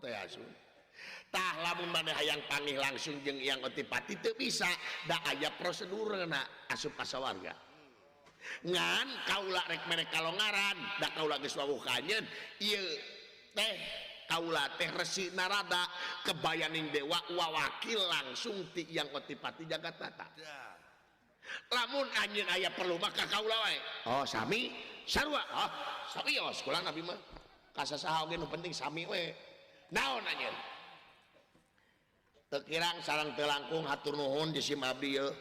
teh asun tah lamun maneh hayang panggih langsung jeung yang otipati teu bisa da aya prosedurna asup kasawarga ngan kaula rek mere kalongaran da kaula geus wawuh kanyeun ieu teh kaula teh resi narada kebayaning dewa wawakil langsung ti yang otipati Jagatnata lamun anjeun aya perlu maka kaula wae oh sami sarua oh samios kula nabi mah kasasaha oge nu penting sami we naon anjeun teu kirang sareng teu langkung hatur nuhun jisim abdi yeuh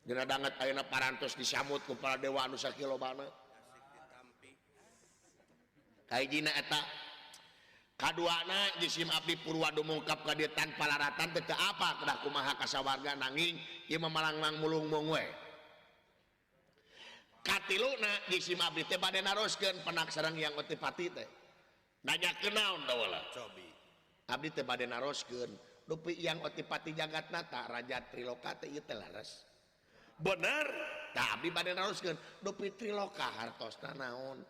dina danget ayeuna parantos disambut ku para dewa anu sakilobana kahijina eta kaduana jisim abdi purwa dumungkap ka dieu tanpa laratan teu apa kedah kumaha kasawarga nanging ieu mamalang mulung-mung we katiluna jisim abdi teh bade naroskeun penak sareng yang otipati teh nanyakeun naon da wala cobi abdi teh bade naroskeun dupi yang otipati Jagatnata Raja Triloka teh ieu teh laras bener tah abdi bade naroskeun dupi Triloka hartosna naon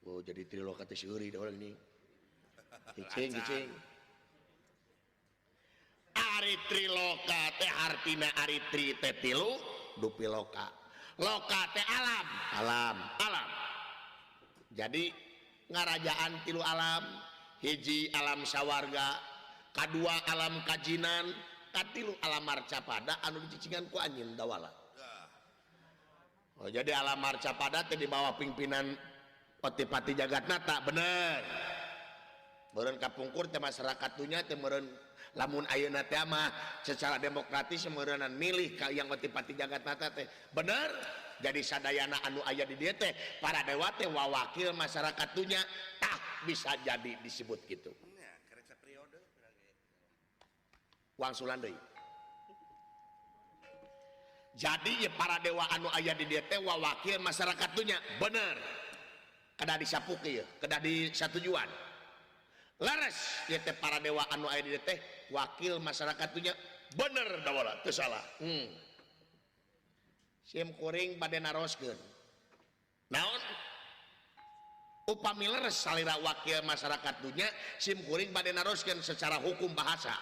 oh jadi Triloka teh seuri da urang nih cicing Ari Triloka teh artina Ari Tri teh tilu dupi loka teh alam jadi ngarajaan tilu alam hiji alam sawarga kadua alam kajinan katilu alam marcapada anu dicicingan ku anjeun dawala oh jadi alam marcapada teh di bawah pimpinan Otipati Jagatnata bener meureun kapungkur teh masyarakat dunya teh meureun lamun ayeuna teh mah secara demokratis meureunan milih ka yang Otipati Jagatnata teh bener jadi sadayana anu aya di dieu teh para dewa teh wawakil masyarakat dunya tah bisa jadi disebut gitu nya karek saperiode wangsulan deui jadi ya para dewa anu aya di dieu teh wawakil masyarakat dunya bener kedah disapuke ieu kedah disatujuan laras ieu teh para dewa anu aya di dieu teh wakil masyarakat dunya bener da wala teu salah sim kuring bade naroskeun naon upami leres salira wakil masyarakat dunya sim kuring bade naroskeun secara hukum bahasa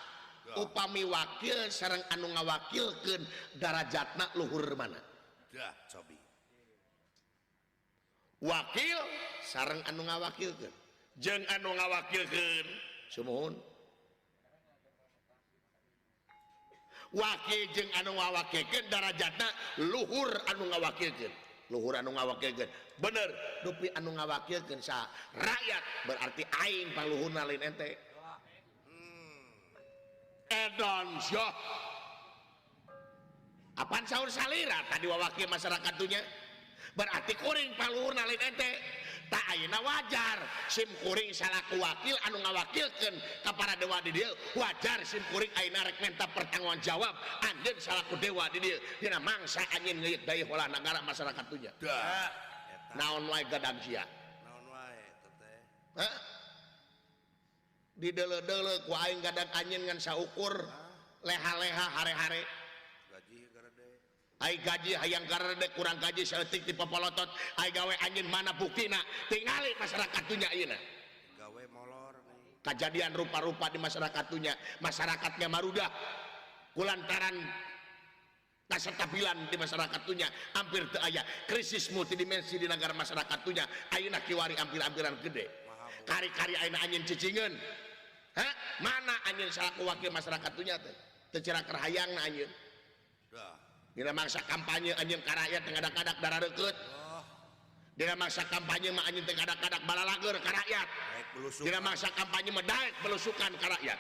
upami wakil sareng anu ngawakilkeun darajatna luhur mana dah cobi wakil sareng anu ngawakilkeun jeung anu ngawakilkeun sumuhun wakil jeung anu ngawakilkeun darajatna luhur anu ngawakilkeun bener dupi anu ngawakilkeun sa rakyat berarti aing paluhurna lain ente edon syo apaan saur salira tadi wawakil masyarakat dunya berarti kuring paluhurna lain ente tak ayeuna wajar sim kuring salaku wakil anu ngawakilkeun ka para dewa di dieu wajar sim kuring ayeuna rek minta pertanggung jawab anjeun salaku dewa di dieu dina mangsa anjeun ngeuyeut dayeuh olah nagara masyarakat dunya dah naon wae gadag sia naon wae teh hah dideuleu-deuleu ku aing gadag anjeun ngan saukur leha-leha hare-hare gaji garede ai gaji hayang karede kurang gaji saeutik ti popolotot ai gawe anjeun mana buktina tingali masyarakat dunya ayeuna gawe molor kajadian rupa-rupa di masyarakat dunya masyarakatnya marudah kulantaran kasetabilan di masyarakat dunya hampir teu aya krisis multidimensi di negara masyarakat dunya ayeuna kiwari hampir-hampiran gede kari-kari ayeuna anjeun cicingeun hah mana anjeun salaku wakil masyarakat dunya teh teu ciraker hayangna anjeun dina mangsa kampanye anjeun ka rakyat tengadak-kadak dara deukeut dina mangsa kampanye mah anjeun teh kadak-kadak balalager ka rakyat dina mangsa kampanye mah daek belusukan ka rakyat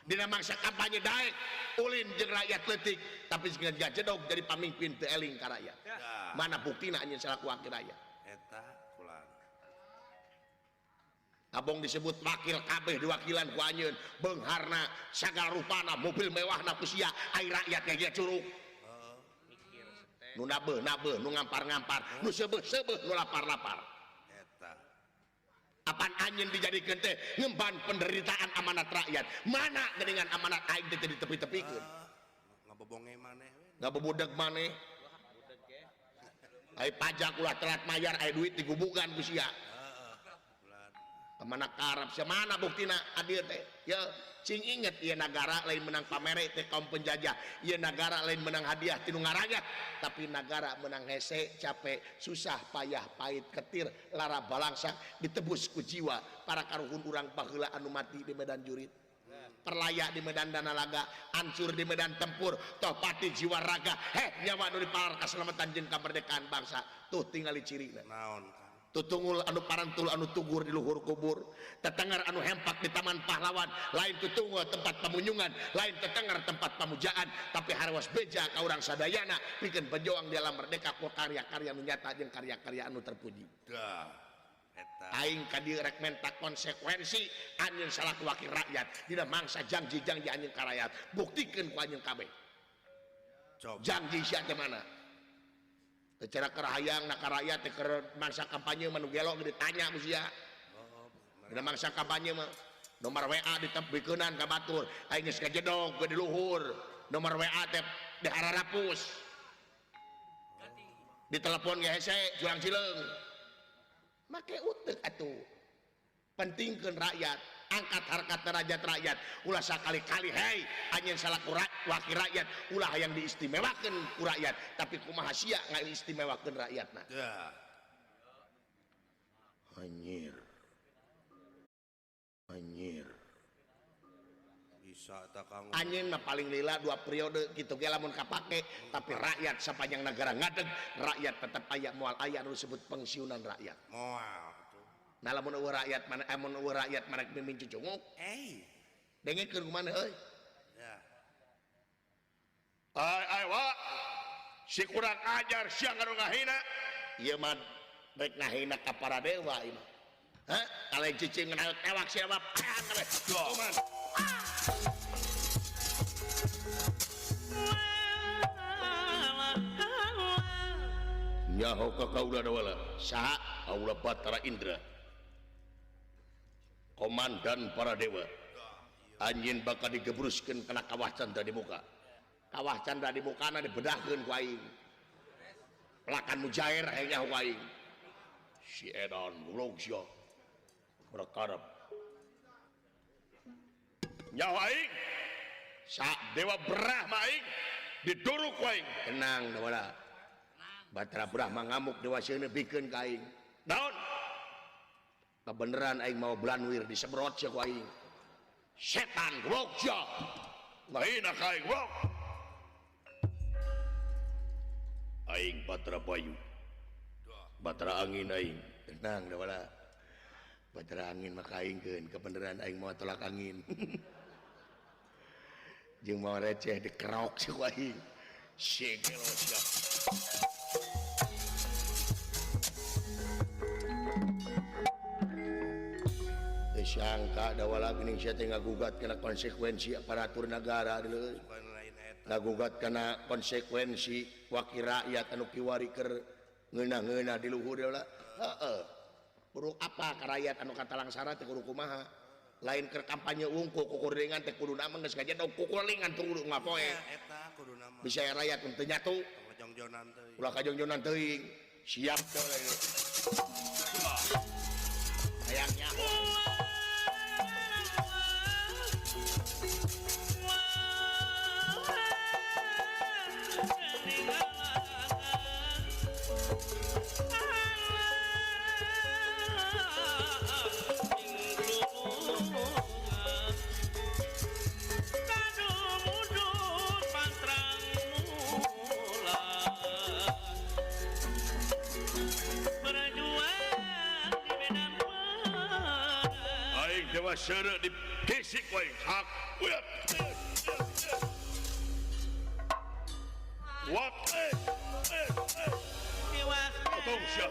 dina mangsa kampanye daek ulin jeung rakyat leutik tapi jeung jedog jadi pamimpin teu eling ka rakyat mana buktina anjeun salaku wakil rakyat eta kulan abong disebut wakil kabeh diwakilan ku anjeun beungharna sagala rupana mobil mewahna ku sia ai rakyat ge curug nu nabeuh nu ngampar-ngampar nu seubeuh nu lapar-lapar eta apan anjeun dijadikeun teh ngemban penderitaan amanat rakyat mana geuningan amanat aing teh ditepi-tepikeun ngabobonge maneh ngabobodeg maneh ai pajak ulah telat mayar ai duit digubugan ku sia kemana ke Arab semana buktina adil teh ya cing inget ieu negara lain menang pamere teh kaum penjajah ieu negara lain menang hadiah tinu ngaragat tapi negara menang hese capek susah payah pahit ketir lara balangsak ditebus ku jiwa para karuhun urang baheula anu mati di medan jurid perlayak di medan danalaga hancur di medan tempur toh pati jiwa raga nyawa nu dipalar keselamatan jeung kemerdekaan bangsa tuh tingali cirina naon tutungul anu parantul anu tugur di luhur kubur tetengar anu hempak di taman pahlawan lain tutungul tempat pamunyungan lain tetengar tempat pamujaan tapi harwas beja ka urang sadayana pikeun pejuang di alam merdeka ku karya-karya nu nyata jeung karya-karya anu terpuji dah eta aing ka dieu rek menta konsekuensi anjeun salaku wakil rakyat dina mangsa janji-janji anjeun ka rakyat buktikeun ku anjeun kabeh coba janji sia teh mana cara kerahayang nak rakyat ke mangsa kampanye manu gelo ditanya musia dina mangsa kampanye mah nomor WA ditebikeunnan ka batur aing geus kajedog di luhur nomor WA teh dihararapus ditelepon ge hese julang cileung make uteuk atuh pentingkeun rakyat angkat harkat derajat rakyat ulah sakali-kali hei anjeun salaku wakil rakyat ulah yang diistimewakeun ku rakyat tapi kumaha sia ngaistimewakeun rakyatna dah anjir bisa tak kang anjeun mah paling lila 2 periode kitu ge lamun kapake tapi rakyat sapanjang negara ngadeg rakyat tetep aya moal aya anu disebut pensiunan rakyat moal nah lamun eueuh rakyat mana mun eueuh rakyat mana mimin cucunguk dengekeun kumaha euy ya ai wa si kurang ajar siang anu ngahina ieu mah rek ngahina ka para dewa ieu mah hah kalain cicing ngeunah tewak sia mah payang kabeh kuman nyaho ka kaula dawala saha kaula Batara Indra komandan para dewa anjeun bakal digebruskeun kana kawah canda di muka kawah canda di mukana dibedahkeun ku aing lakan mujair hayang ku aing si edan logsia berkarep nyawa aing sa dewa Brahma aing diduruk ku aing tenang dawala Batara Brahma ngamuk dewa sieuna bikeun ka aing naon kebeneran aing mau belanwir disebrot sia ku aing setan logsia ngahina ka aing wok aing Batara Bayu Batara Angin aing tenang da wala Batara Angin maka aingkeun kebeneran aing mau tolak angin jeung mau receh dikerok sia ku aing segelo sia sangka dawala geuning sia teh ngagugat kana konsekuensi aparatur negara deuleu ngagugat kana konsekuensi wakil rakyat anu kiwari keur ngeunah-ngeunah di luhur dawala heeh buruk apa ka rakyat anu katalangsara teh kudu kumaha lain keur kampanye wungkul kukuringan teh kudu nama geus kajedog kukuringan teh kudu ngapoe eta kudu nama bisa rakyat teu nyatu kajongjonan teuing ulah kajongjonan teuing siap teh hayangnya seureuh di kisik wae hak what potong sia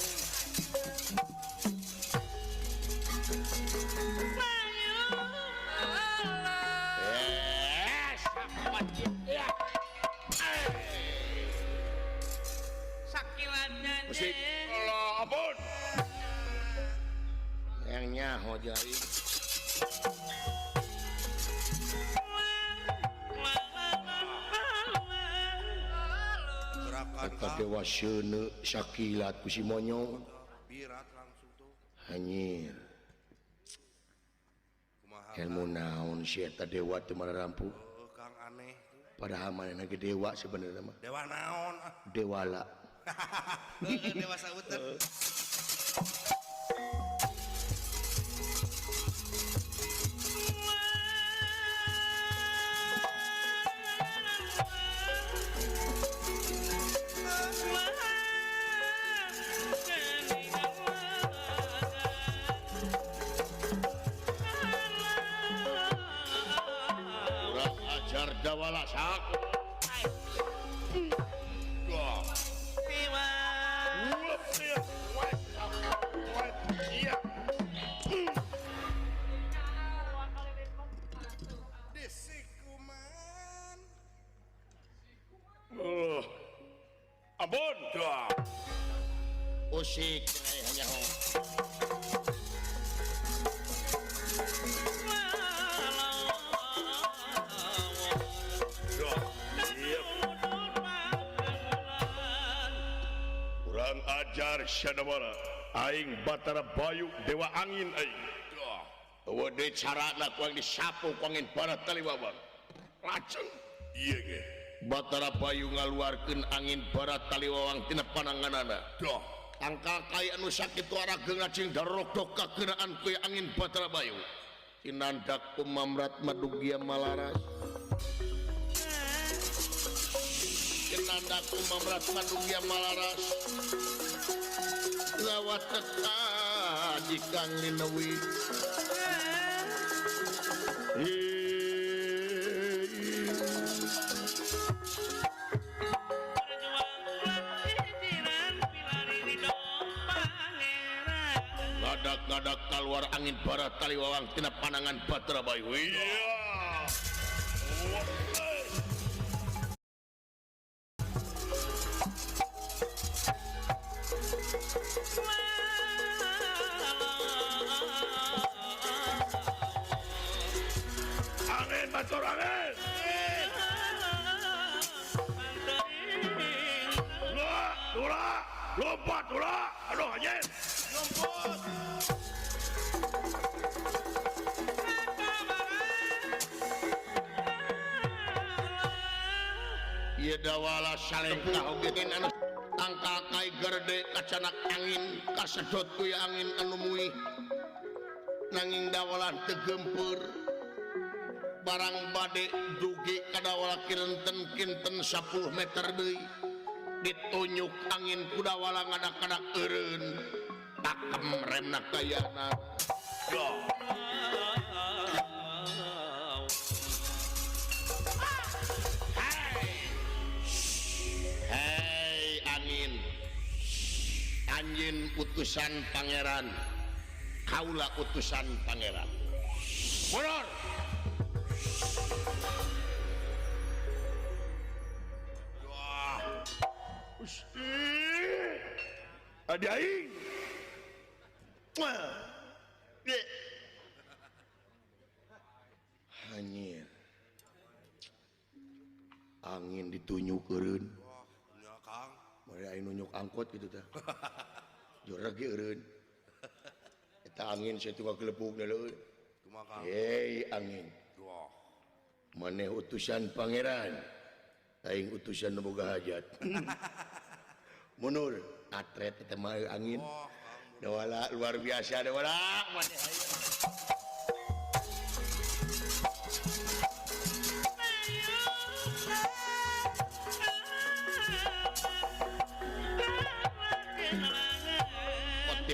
sakilannya musik Allah ampun yang nyaho jari kata dewa syeuna sakilat ku si monyong birat langsung tuh hanyir ilmu naon si eta dewa teu mararampu Kang aneh padahal manehna ge dewa sebenarnya mah dewa naon dewala dewa sauter kurang ajar dewala sak Desikuman Ampun. Usik hanya ho. Kurang ajar Syadawala. Aing Batara Bayu Dewa Angin aing. Eueuh deui carana kuang disapu kuangin barat taliwabang. Lajeng. Ieu ge. Batara Bayu ngaluarkeun angin barat taliwawang tina pananganana. Dah. Angka kai anu sakitu arageung lajeng darogdog kageunaan ku angin Batara Bayu. Tinandak kumamrat madugia malaras. Tinandak kumamrat madugia malaras. Lawat teka jikang linawi. Ngadak keluar angin barat taliwawang tina panangan Batara Bayu. Angin batur angin. Lompat ulah. Aduh anjing. Lompat. Ieu dawala salengkah oge anu tangkal kai gerde kacanak angin kasedot ku angin anu muih nanging dawala teu gempeur barang bade dugi ka dawala kinten 10 meter deui ditunjuk angin ku dawala ngadak-ngadak eureun takem remna kayana anjin utusan pangeran kaula utusan pangeran mundur adi aing anjir angin ditunjuk eureun nya Kang mari aing nunjuk angkot gitu tah jorag ge eureun eta angin saya tunggal gelepugna leueur kumaha Kang hei angin wah maneh utusan pangeran aing utusan nu boga hajat mundur atret eta mah angin dawala luar biasa dawala maneh aya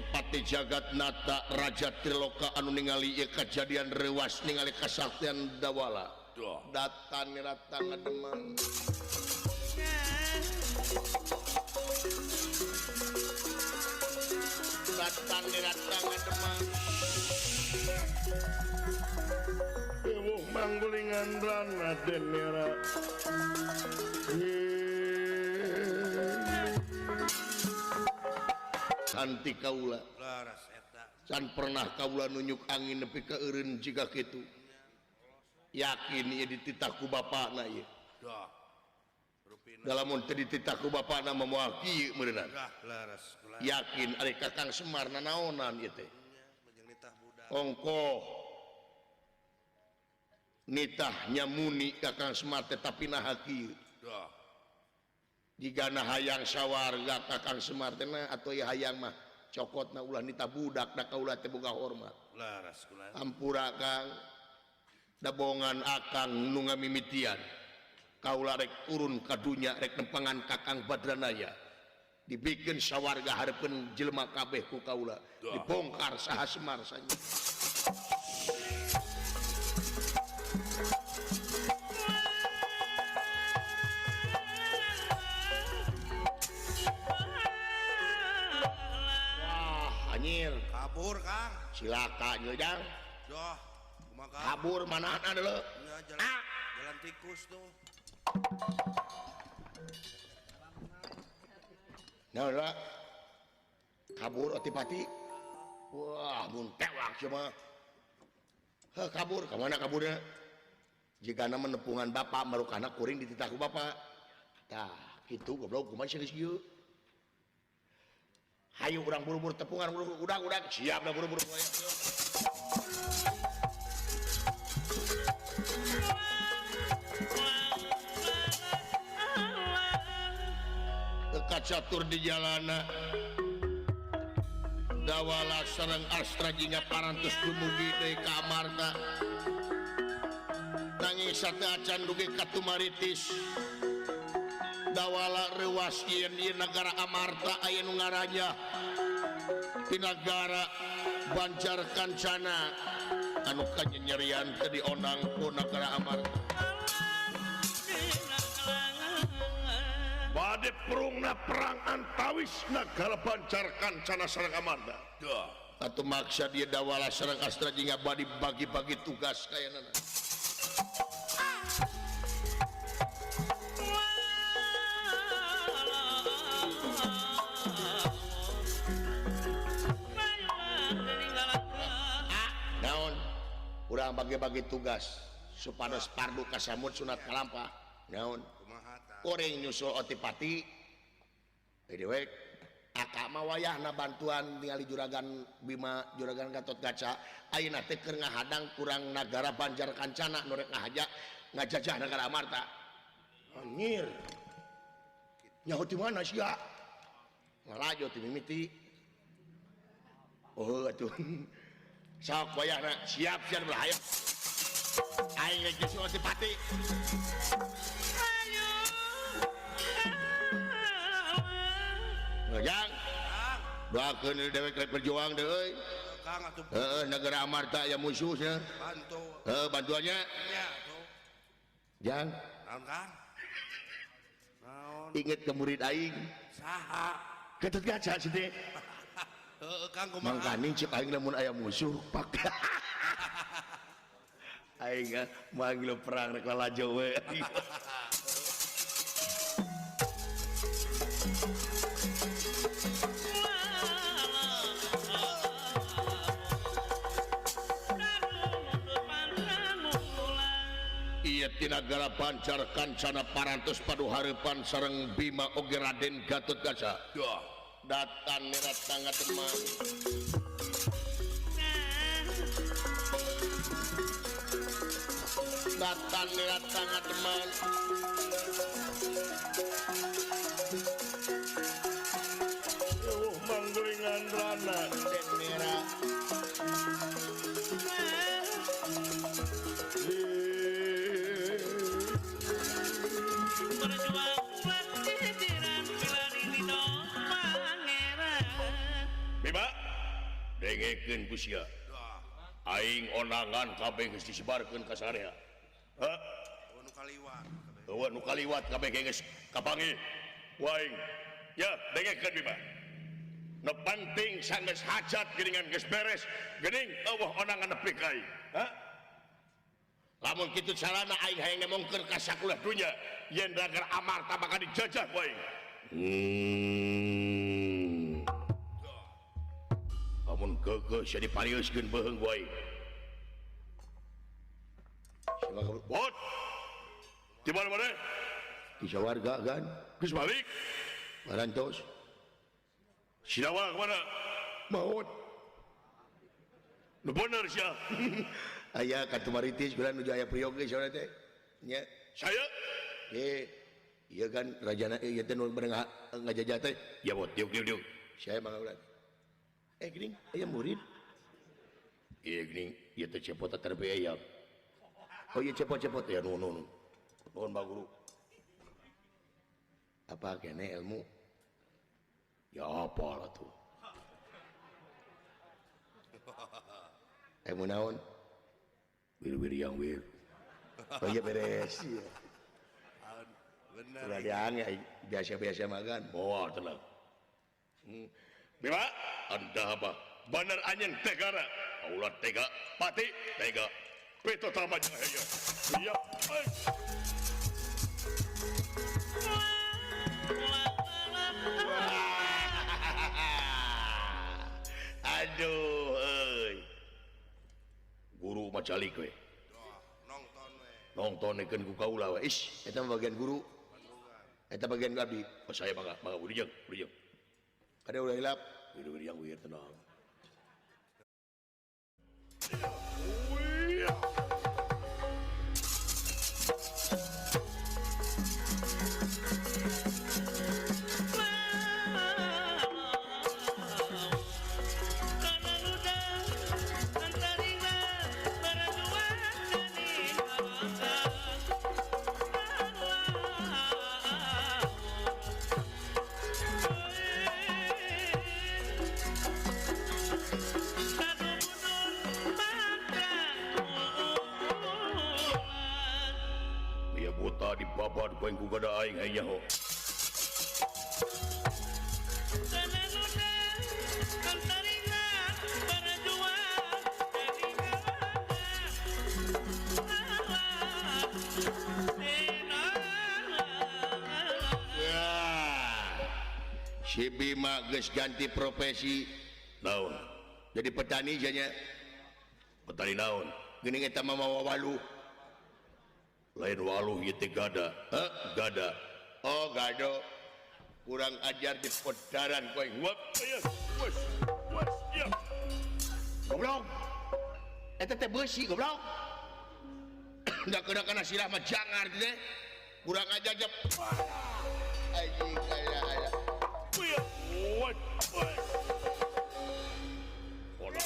Pati jagat nata Raja Triloka anu ningali ieu kajadian rewas ningali kasaktian dawala datan nirata ngademang datan nirata ngademang ewuh manggulingan Raden Nira anti kaula laras eta can pernah kaula nunjuk angin nepi ka eureun jiga kitu yakin ieu dititah ku bapana ieu dah rupina dalamun teu dititah ku bapana mah moal kieu meureunna dah laras kula yakin ari Kakang Semar nanaonan ieu teh jeung nitah budak ongkoh nitahnya muni Kakang Semar tetapi nahaki Dah. jika hayang sawarga Kakang Semar teh atau ya hayang mah cokotna ulah nita budak da kaula teh boga hormat Laras kula. ampura Kang dabongan akang nu ngamimitian kaula rek turun ka dunya rek nempangan Kakang Badranaya dibikin sawarga hareupeun jelema kabeh ku kaula dibongkar saha Semar saja wah anjir Kabur Kang. silaka nyejang Dah. Kumaha Kang? kabur manahna deuleu Ya, jalan tikus tuh. nah lah kabur otipati wah mun tewak cuma kabur kemana kaburnya jika nama nepungan bapak marukana kuring dititah ku bapak tah gitu goblok kumaha sih kieu hayu urang buru-buru tepungan udah siap dah buru-buru teka catur di jalana dawala sareng astra jingga parantos dumugi deui ka Amarta nanging sate acan dugi ka Tumaritis dawala reuas yen ieu nagara Amarta aya nu ngarannya ti nagara Banjar Kancana anu kanyerian teu dionang ku nagara Amarta bade perungna perang antawis nagara Banjar Kancana sareng Amarta Dah. atuh maksa dia dawala sareng astra jingga badi bagi-bagi tugas kayanana naon urang bagi-bagi tugas supados pardu kasamut sunat kalampah naon Kumaha tah? goreng nyusul otipati anyway aka mah wayahna bantuan ningali juragan Bima juragan Gatot Kaca ayeuna teh keur ngahadang kurang nagara Banjar Kancana nu rek ngajajah nagara Amarta anjir nyaho di mana sia ngalajo ti mimiti oh atuh sok wayahna siap berhayap aing geus nyusul otipati ngajang Kang. doakeun dewek rek berjuang deh euy Kang atuh negara Amarta ya musuhnya bantu. bantuannya Ya tuh. jang Naon Kang? Naon? inget ke murid aing Saha? Gatot Kaca sih teh Heeh Kang kumaha? mangkani cek aing lamun aya musuh pak aing manggil perang rek lalajo we iya ti nagara Banjar Kancana parantos paduhareupan sareng Bima oge Raden Gatot Kaca Dah. datan nirat tangga teman datan nirat tangga teman manggulingan rana den merah Bima dengekeun ku sia Dah. aing onangan kabeh geus disebarkeun ka sarea heuh Nu kaliwat. eueuh nu kaliwat kabeh geus kapanggih waing ya dengekeun Bima nu penting sanggeus hajat geuningan geus beres geuning eueuh onangan nepi ka aing heuh lamun kitu carana aing hayang nemongkeun ka sakulah dunya yen nagara Amarta bakal dijajah ku aing lamun keukeuh sia dipariuskeun beuheung ku aing What? Di mana-mana? Di sawarga kan? Geus balik. Marantos. Sinawa kemana? Maut. Nu bener sia. Aya Katumaritis geula nu Jaya Priok ge saudara teh. Nya. Saya Iya kan rajana ieu teh nu bareng ngajajah teh. ya bot diuk. Saya mangga ulah. Geuning aya murid. Iya gini, iya teh cepot terpe aya. Oh iya cepot-cepot ya nu. Nuhun Pak Guru. Apa kene ilmu? Ya apa lah tuh. Ilmu naon? Wir yang wir. Oh iya beres. Iya. Bener. Ulah diangge biasa-biasa makan. Bawa tenang. Bima, anda apa? Benar anyang tegara. Aulah tega, pati tega. Peto tamanya ya. Iya. Aduh, Guru macalik we. Nonton we. Nontonekeun ku kaula we. ish, eta mah bagian guru. Eta bagian abdi. Oh, saya mangga wilujeng. Kada ulah hilap. Wir yang wir tenang. Dia buta di babat poin ku gada aing aya ho. Si Bima geus ganti profesi Naon? jadi petani janya. Petani naon? Geuning eta mah mawa waluh. Lain waluh ieu teh gada. Gada. Oh, gado. Kurang ajar di pedaran kowe. Wap, aya. Was, ya. Goblok. Eta teh beusi goblok. Da kana sirah mah jangar teh. Kurang ajar jep. Anjing aya. What? Hola.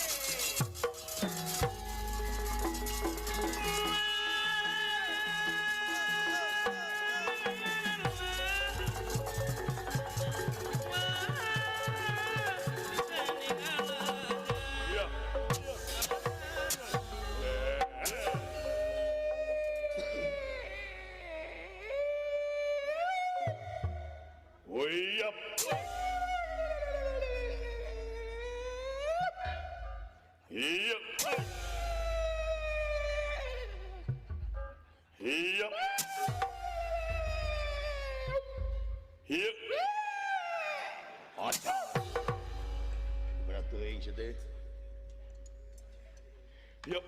Ya. Oh iya. Iya. Iya. Iya. Ada. Berat teuing sia teh. Ya.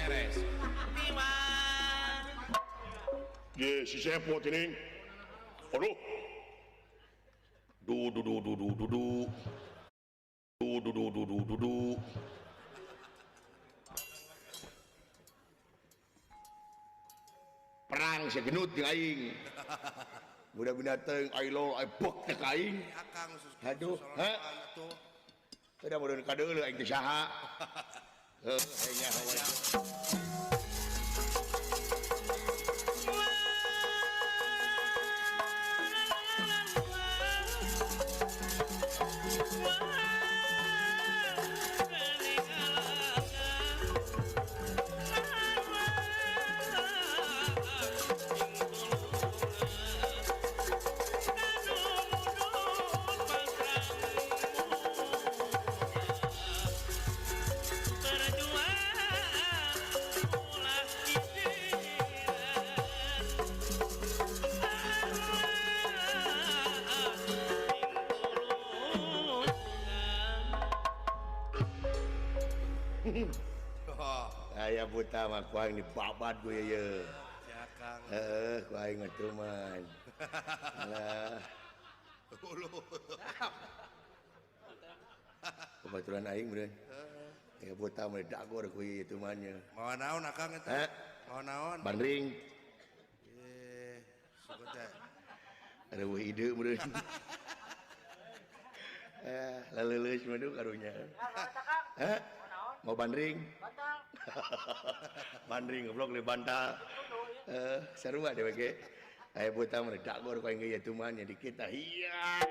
Beres. Ye, si sepot ini. Aduh. Du. Perang sia genut jeung aing. Budak binatang ailo ai bek teh ka aing. Akang sus. Aduh, ha? ha? Teu mudeun kadeuleu aing teh saha. Nya hawa. Oh, Aya buta mah kuang dibabat gue ye. si Akang. Ku aing mah teu man. Alah, Ulu. Kebaturan aing meureun. Ya buta meledak gua ku itu manya. Mau naon akang eta? Eh, Mau naon? bandring. Suku teh. Ada wah ide meureun. Laleuleuh mah karunya. Mau bandring? Bandring goblok le bantal. Sarua deh ge. Aya buta meledak gua ku aing ieu manya di kita. Iya.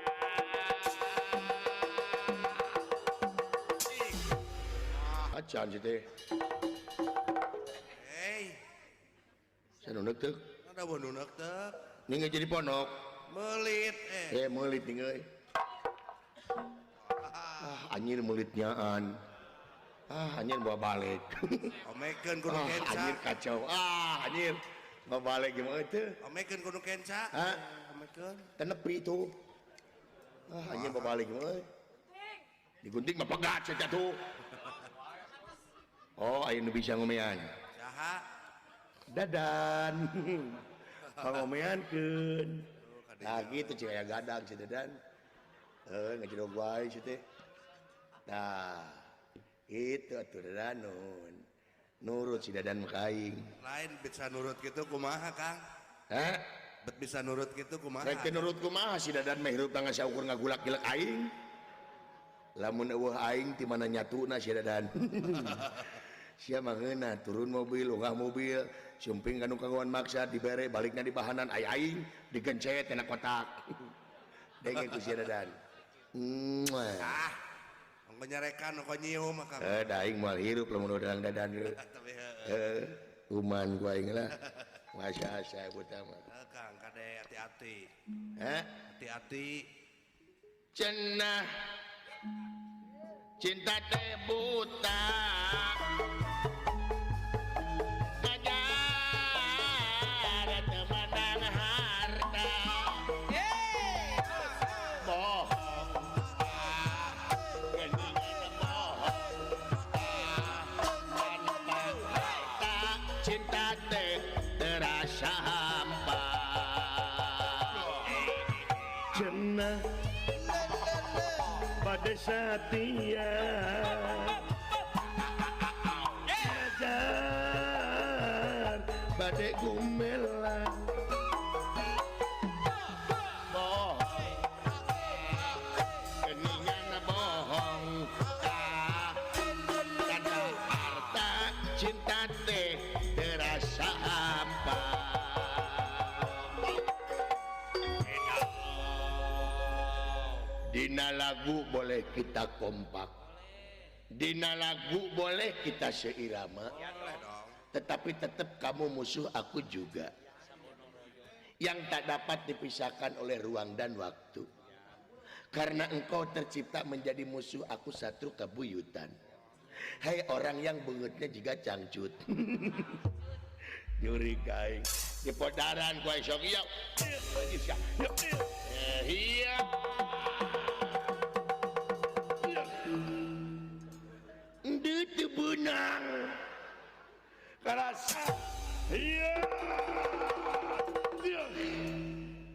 Acan sih teh. Hei, Saya nunek teh. ada mau nunek teh. Ninge jadi ponok. Melit Melit ninge. Anjir melitnyaan. Anjir bawa balik. Omekeun kudu kenca. Anjir kacau. Anjir bawa balik gimana itu? Omekeun kudu kenca. Omekeun. Tenepi itu. Anjir bawa balik gimana? Digunting mah pegat saja tuh. Oh, ayo bisa ngomean. Saha? Dadan. Ngomeankeun. Nah gitu cik aya gadang si Dadan. Ngejodog wae si teh. Nah, itu atuh Dadan nun. Nurut si Dadan mah aing. Lain bisa nurut gitu kumaha, Kang? Bet bisa nurut gitu kumaha? Rek nurut kumaha si Dadan mah hirup tangga saukur ngagulak-gilak aing. Lamun eueuh aing ti mana nyatuna si Dadan. Sia mah ngeunah turun mobil, unggah mobil, sumping kanu kaguan maksa dibere balikna di bahanan ai aing digencet tina kotak. Denge ku si Dadan. Ongko nyarekan, ongko nyium, Kang. Da aing moal hirup lamun urang Dadan. Tapi Kuman ku aing lah. Masya asa buta mah. Kang, kade hati-hati. Hati-hati. Cenah cinta teh buta. Pada setia ajar badai gumelan bohong keningan bohong kata harta cinta teh terasa hampa. Dina lagu boleh kita kompak, dina lagu boleh kita seirama, tetapi tetap kamu musuh aku juga, yang tak dapat dipisahkan oleh ruang dan waktu, karena engkau tercipta menjadi musuh aku satu kebuyutan. Hai orang yang bengutnya juga cangcut. Juri kain di podaran kuai sok iya iya itu benang karasa iya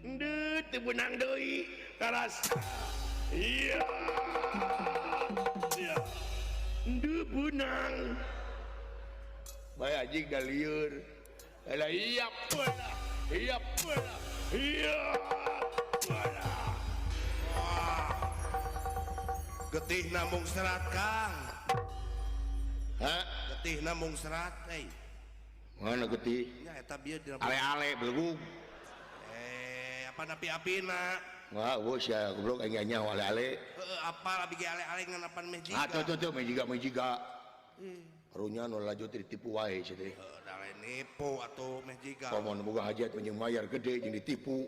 itu benang doi karasa iya itu benang baik aja dah liur iya pula iya pula iya pula. Getih namung serat, Kang. Hah? Getih namung serat, Mana getih? Ya eta bieu di Ale-ale belugug. Apa api-apina? Wah, bos ya goblok aing nyaho ale-ale. Apa abdi ale-ale nganapan meh jiga. Tuh mejiga. Karunya nu laju ditipu wae sia teh. Da lain nipu atuh meh jiga. Pamun boga hajat jeung mayar gede jeung ditipu.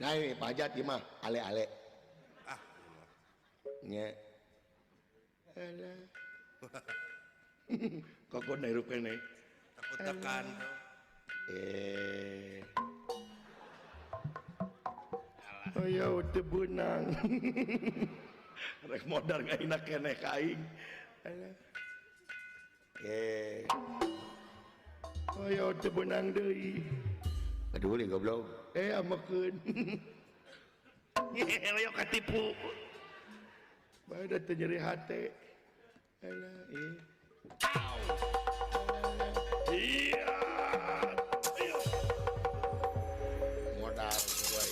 Nah, Pak Hajat ieu mah ale-ale. Nya. Alah. Kok hirup kene. Takut tekan. Ayo teu beunang. Rek modar gaina keneh ka aing. Alah. Ayo teu beunang deui. Aduh li goblok. Amakeun. Ayo katipu. Bae da teu nyeri hate. Alah, iya. Iya. Ayo. Modal sesuai.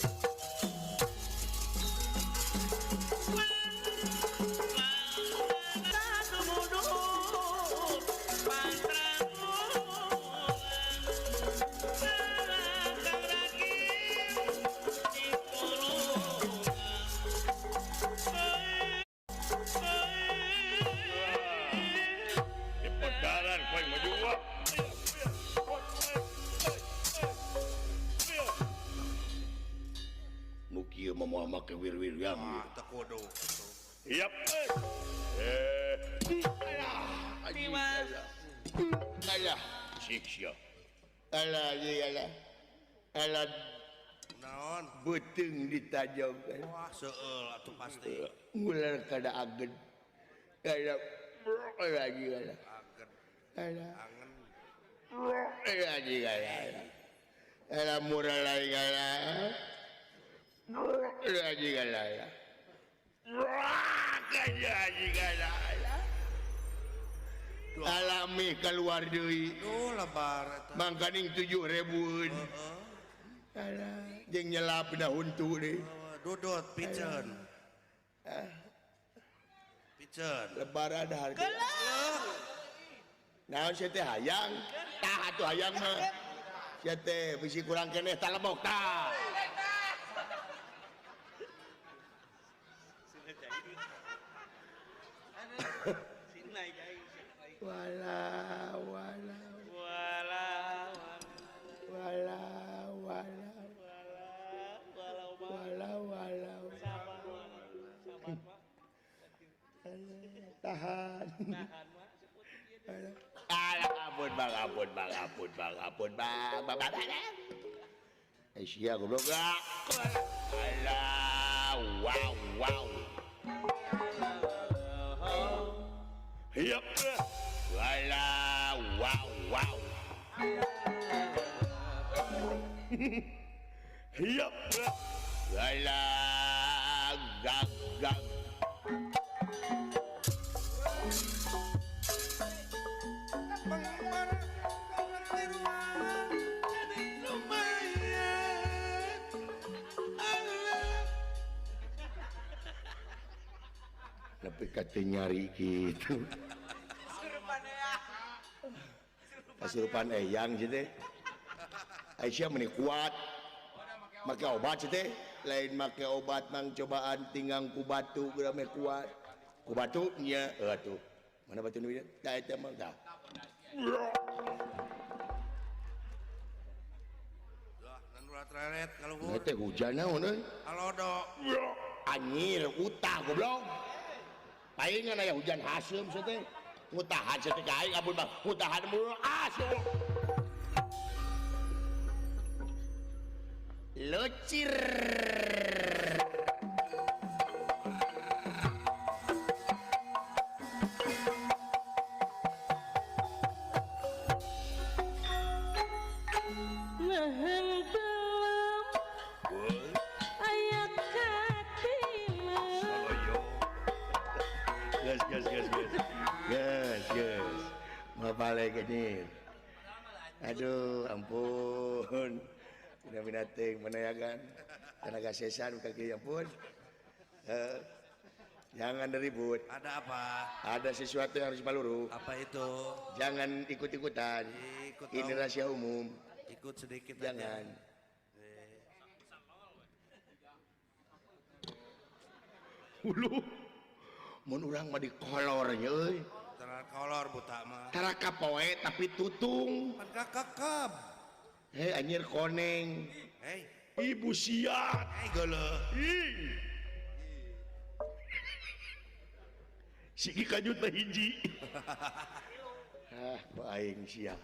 Di pedaran kowe maju wak. Nu kieu mah moal make wir-wirian. Teu kudu. Yap. Dimas. Alah, Siksia. alah, iya, alah. Alah, Naon? beteng ditajam. Wah, seueul atuh pasti. Ngular kada agen. Alah, lagi alah. Agen, Alah, angen. lagi alah. Alah murah lagi alah. Lagi alah. Lagi alah. Alami keluar deui. Duh, lebar eta. Mangkaning 7.000. Alah, jeung nyelap dah huntu deui. Dudut piceun. Piceun. Lebaran harga. Naon sia teh hayang? Tah atuh hayang mah. Sia teh bisi kurang keneh tah lebok tah. Walau, walau, walau, walau, walau. Tahan. Alah, ampun bang, ampun bang, ampun bang, ampun bang, bang. Sia goblok gak. Alah, wow, wow. Yap. Walau, wow, wow. Yap. Walau, gang, gang. Tapi kata nyari gitu. Kasurupan eyang gitu. Aisyah meni kuat. Make obat gitu. Lain make obat mang cobaan tinggang ku batu gerame kuat. Ku batu nya atuh. Mana batu nu tah eta mah tah. Dah, dan ulah treret kalau gua. Eta hujan naon euy? Alodo. Anyir utah goblok. Palingan aya hujan haseum sia teh. Ngutahan sia teh ka aing ampun Bang. Ngutahan mulu asuh. Lucir. Gas. Mau balik ini. Aduh, ampun. Tidak binating menayakan. Tenaga sesan kaki ampun. Jangan ribut. Ada apa? Ada sesuatu yang harus paluru. Apa itu? Jangan ikut-ikutan. Ikut Ini dong. rahasia umum. Ikut sedikit Jangan. aja. Ulu. Mun urang mah dikolornya euy. Tenar kolor buta mah. Tara kapoe tapi tutung. Pan kakakab. Hei anjir koneng. Hei, Ibu siat. hei geuleuh. Ih. Sigi kanyut teh hiji. Ah, ku aing sia.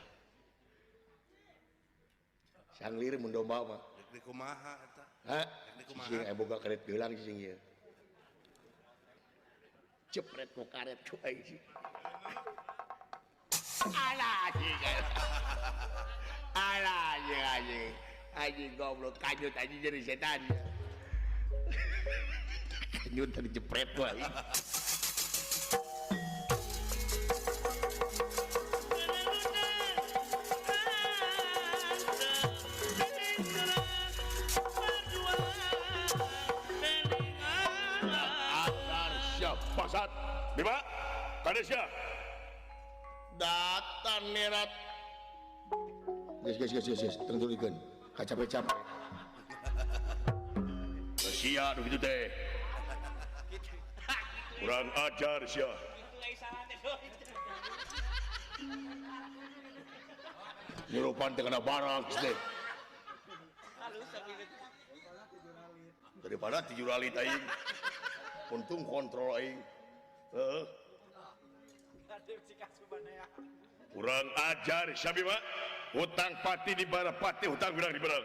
Sanglir mun domba mah. Di kumaha eta? Hah? Di kumaha? Cicing boga karet geulang cicing ieu. Cepret ku karet ku aing sih. Alah anjing. Alah anjing. Anjing goblok kanyut anjing jadi setan. Kanyut tadi jepret ku aing. Bima, Kadesya. Datang nerat. Guys, tentulikan. Capek-capek. Sia begitu teh. Kurang ajar sia. Nyurupan tengah barang teh. Daripada tujuh ralit aing. Untung kontrol aing. Kurang ajar sia Bima. Hutang pati di bara pati, hutang birang di barang.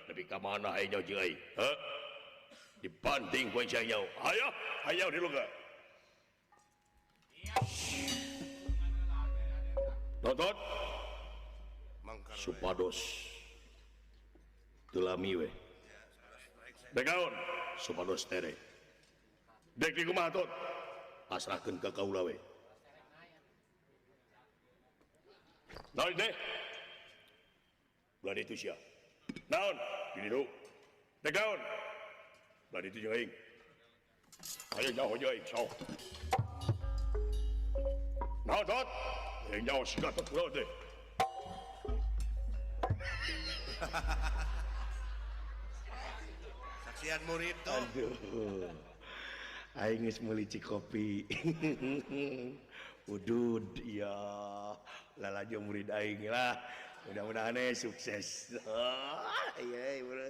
Tapi ka mana aing nyaw jeung aing? Dibanting poin sia nyaw. Hayo di luga. Nonton supados telami we begaun supados tere dek di kumaha tot pasrahkeun ka kaula we naon deh belah itu sia naon di dieu begaun belah itu jeung aing ayo nyaho jeung aing sok naon tot yang nyawa si gatot pulau deh. Saksian murid tuh. Aduh. Aing geus meuli cikopi. Udud ya. Lalajo murid aing lah. Mudah-mudahan sukses. Iya, bro.